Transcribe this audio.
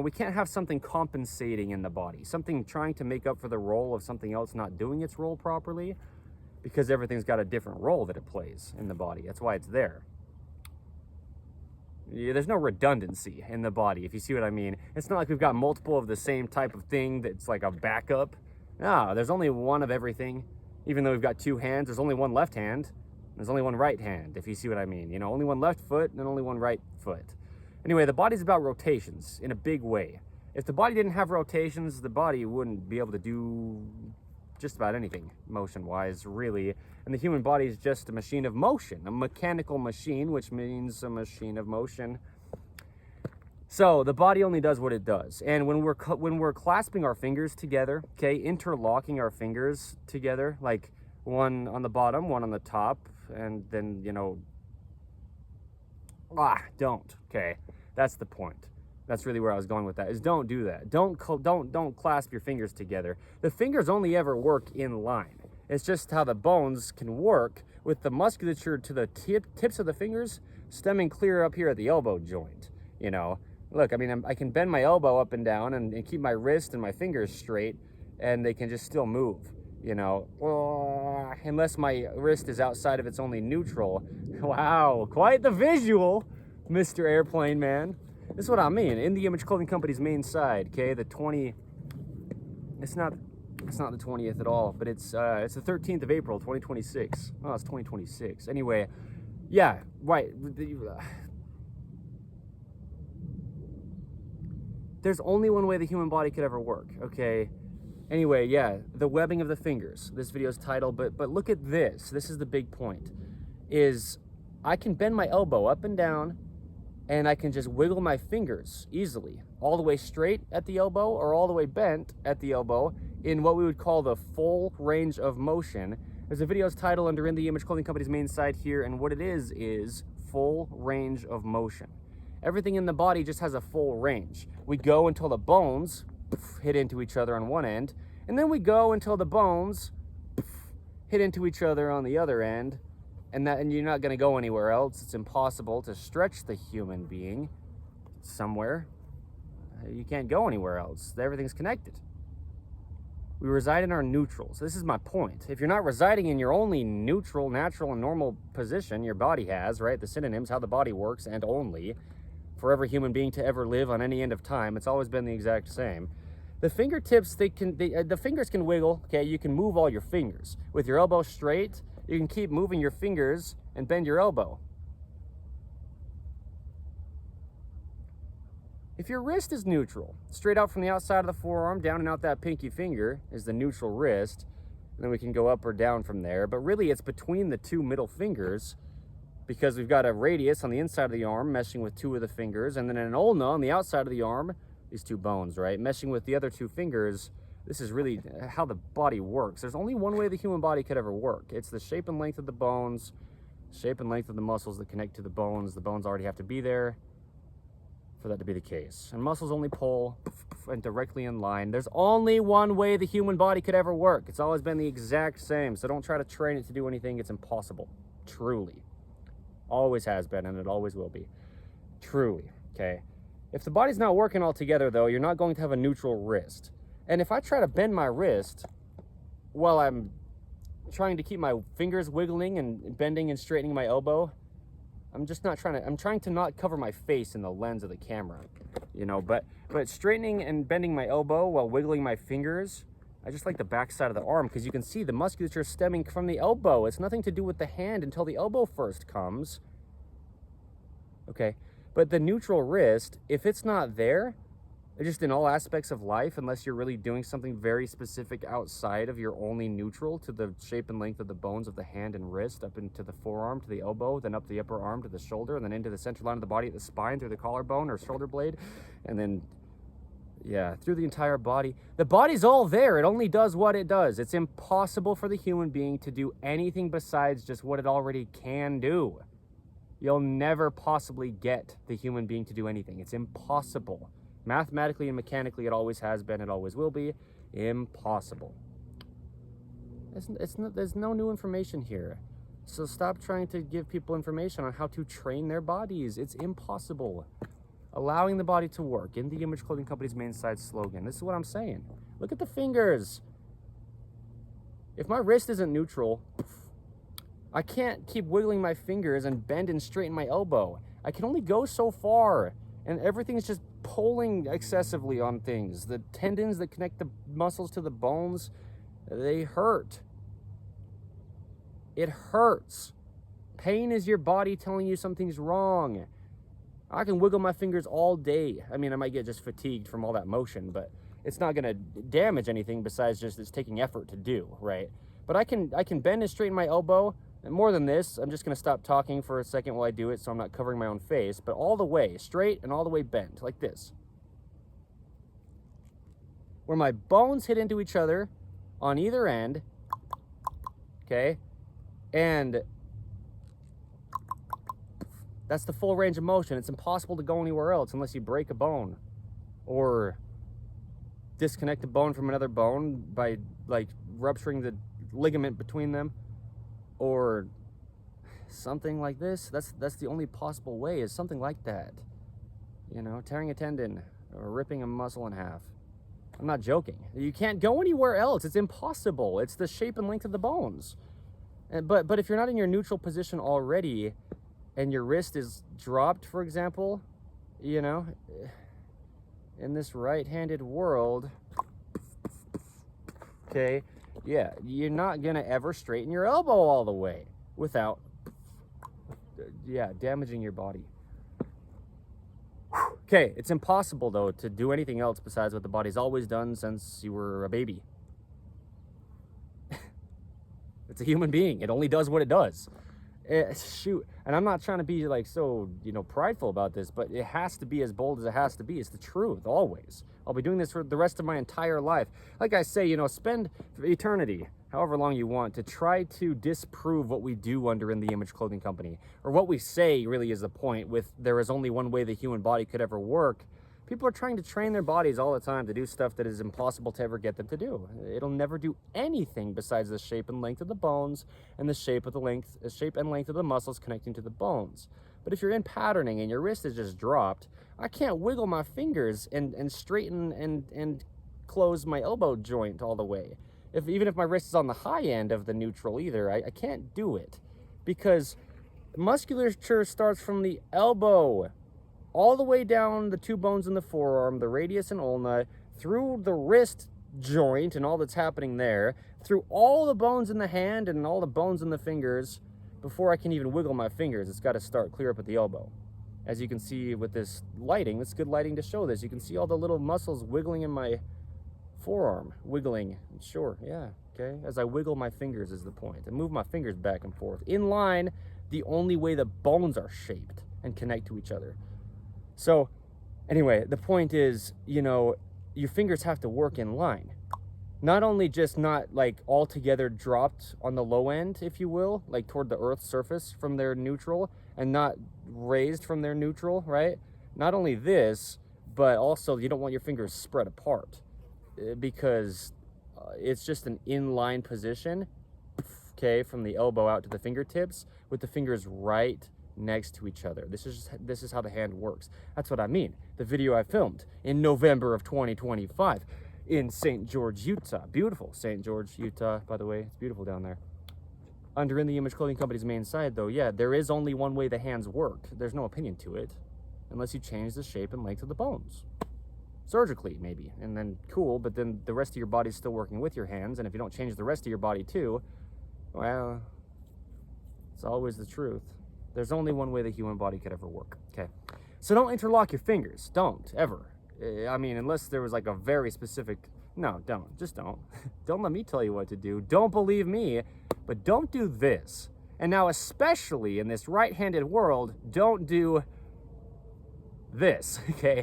We can't have something compensating in the body, something trying to make up for the role of something else not doing its role properly, because everything's got a different role that it plays in the body. That's why it's there. Yeah, there's no redundancy in the body, if you see what I mean. It's not like we've got multiple of the same type of thing that's like a backup. No, there's only one of everything. Even though we've got two hands, there's only one left hand. There's only one right hand, if you see what I mean. You know, only one left foot and only one right foot. Anyway, the body's about rotations in a big way. If the body didn't have rotations, the body wouldn't be able to do just about anything motion-wise, really. And the human body is just a machine of motion, a mechanical machine, which means a machine of motion. So the body only does what it does. And when we're clasping our fingers together, okay, interlocking our fingers together, like one on the bottom, one on the top, and then, you know, don't, okay? That's the point. That's really where I was going with that, is don't do that. Don't clasp your fingers together. The fingers only ever work in line. It's just how the bones can work with the musculature to the tips of the fingers stemming clear up here at the elbow joint, you know. Look, I mean, I can bend my elbow up and down and keep my wrist and my fingers straight, and they can just still move, you know. Unless my wrist is outside of its only neutral. Wow, quite the visual, Mr. Airplane Man. This is what I mean. In the Image Clothing Company's main side, okay, the 20, it's not the 20th at all, but it's the 13th of April, 2026. Oh, it's 2026. Anyway, yeah, right. There's only one way the human body could ever work, okay? Anyway, yeah, the webbing of the fingers. This video's title, but look at this. This is the big point, is I can bend my elbow up and down, and I can just wiggle my fingers easily, all the way straight at the elbow or all the way bent at the elbow in what we would call the full range of motion. There's a video's title under In the Image Clothing Company's main site here, and what it is full range of motion. Everything in the body just has a full range. We go until the bones hit into each other on one end, and then we go until the bones hit into each other on the other end, and you're not going to go anywhere else. It's impossible to stretch the human being somewhere. You can't go anywhere else. Everything's connected. We reside in our neutrals. This is my point. If you're not residing in your only neutral, natural, and normal position your body has, right? The synonyms, how the body works, and only, for every human being to ever live on any end of time, it's always been the exact same. The fingertips, the fingers can wiggle, okay? You can move all your fingers. With your elbow straight, you can keep moving your fingers and bend your elbow. If your wrist is neutral, straight out from the outside of the forearm, down and out that pinky finger is the neutral wrist, and then we can go up or down from there, but really it's between the two middle fingers, because we've got a radius on the inside of the arm meshing with two of the fingers, and then an ulna on the outside of the arm, these two bones, right, meshing with the other two fingers. This is really how the body works. There's only one way the human body could ever work. It's the shape and length of the bones, shape and length of the muscles that connect to the bones. The bones already have to be there for that to be the case. And muscles only pull and directly in line. There's only one way the human body could ever work. It's always been the exact same. So don't try to train it to do anything. It's impossible. Truly. Always has been, and it always will be. Truly, okay? If the body's not working all together, though, you're not going to have a neutral wrist. And if I try to bend my wrist while I'm trying to keep my fingers wiggling and bending and straightening my elbow, I'm trying to not cover my face in the lens of the camera, you know, but straightening and bending my elbow while wiggling my fingers, I just like the back side of the arm, because you can see the musculature stemming from the elbow. It's nothing to do with the hand until the elbow first comes. Okay, but the neutral wrist, if it's not there, just in all aspects of life, unless you're really doing something very specific outside of your only neutral to the shape and length of the bones of the hand and wrist, up into the forearm to the elbow, then up the upper arm to the shoulder, and then into the center line of the body at the spine through the collarbone or shoulder blade, and then, yeah, through the entire body. The body's all there. It only does what it does. It's impossible for the human being to do anything besides just what it already can do. You'll never possibly get the human being to do anything. It's impossible. Mathematically and mechanically, it always has been, it always will be. Impossible. There's no new information here. So stop trying to give people information on how to train their bodies. It's impossible. allowing the body to work. In the Image Clothing Company's main site slogan. This is what I'm saying. Look at the fingers. If my wrist isn't neutral, I can't keep wiggling my fingers and bend and straighten my elbow. I can only go so far, and everything's just pulling excessively on things. The tendons that connect the muscles to the bones, they hurt. It hurts. Pain is your body telling you something's wrong. I can wiggle my fingers all day. I mean, I might get just fatigued from all that motion, but it's not going to damage anything besides just it's taking effort to do, right? But I can bend and straighten my elbow. And more than this, I'm just going to stop talking for a second while I do it so I'm not covering my own face, but all the way straight and all the way bent, like this. Where my bones hit into each other on either end, okay? And that's the full range of motion. It's impossible to go anywhere else unless you break a bone or disconnect a bone from another bone by like rupturing the ligament between them or something like this. That's the only possible way, is something like that. You know, tearing a tendon or ripping a muscle in half. I'm not joking. You can't go anywhere else. It's impossible. It's the shape and length of the bones. But if you're not in your neutral position already and your wrist is dropped, for example, you know, in this right-handed world, okay, yeah, you're not gonna ever straighten your elbow all the way without, yeah, damaging your body. Okay, it's impossible, though, to do anything else besides what the body's always done since you were a baby. It's a human being. It only does what it does. Shoot, and I'm not trying to be like so, you know, prideful about this, but it has to be as bold as it has to be. It's the truth, always. I'll be doing this for the rest of my entire life. Like I say, you know, spend eternity, however long you want, to try to disprove what we do under In the Image Clothing Company, or what we say really is the point with there is only one way the human body could ever work. People are trying to train their bodies all the time to do stuff that is impossible to ever get them to do. It'll never do anything besides the shape and length of the bones and the shape and length of the muscles connecting to the bones. But if you're in patterning and your wrist is just dropped, I can't wiggle my fingers and straighten and close my elbow joint all the way. Even if my wrist is on the high end of the neutral either, I can't do it because musculature starts from the elbow all the way down the two bones in the forearm, the radius and ulna, through the wrist joint and all that's happening there, through all the bones in the hand and all the bones in the fingers. Before I can even wiggle my fingers, it's got to start clear up at the elbow. As you can see with this lighting, it's good lighting to show this. You can see all the little muscles wiggling in my forearm, wiggling, sure, yeah, okay. As I wiggle my fingers is the point. I move my fingers back and forth in line, the only way the bones are shaped and connect to each other. So anyway, the point is, you know, your fingers have to work in line. Not only just not like all together dropped on the low end, if you will, like toward the Earth's surface from their neutral, and not raised from their neutral, right? Not only this, but also you don't want your fingers spread apart because it's just an inline position, okay, from the elbow out to the fingertips with the fingers right next to each other. This is how the hand works. That's what I mean. The video I filmed in November of 2025 in St. George, Utah. Beautiful St. George, Utah, by the way. It's beautiful down there. Under In the Image Clothing Company's main site, though, yeah, there is only one way the hands work. There's no opinion to it unless you change the shape and length of the bones. Surgically, maybe, and then cool, but then the rest of your body's still working with your hands, and if you don't change the rest of your body too, well, it's always the truth. There's only one way the human body could ever work, okay? So don't interlock your fingers. Don't, ever. I mean, unless there was like a very specific... No, don't. Just don't. Don't let me tell you what to do. Don't believe me, but don't do this. And now, especially in this right-handed world, don't do this, okay?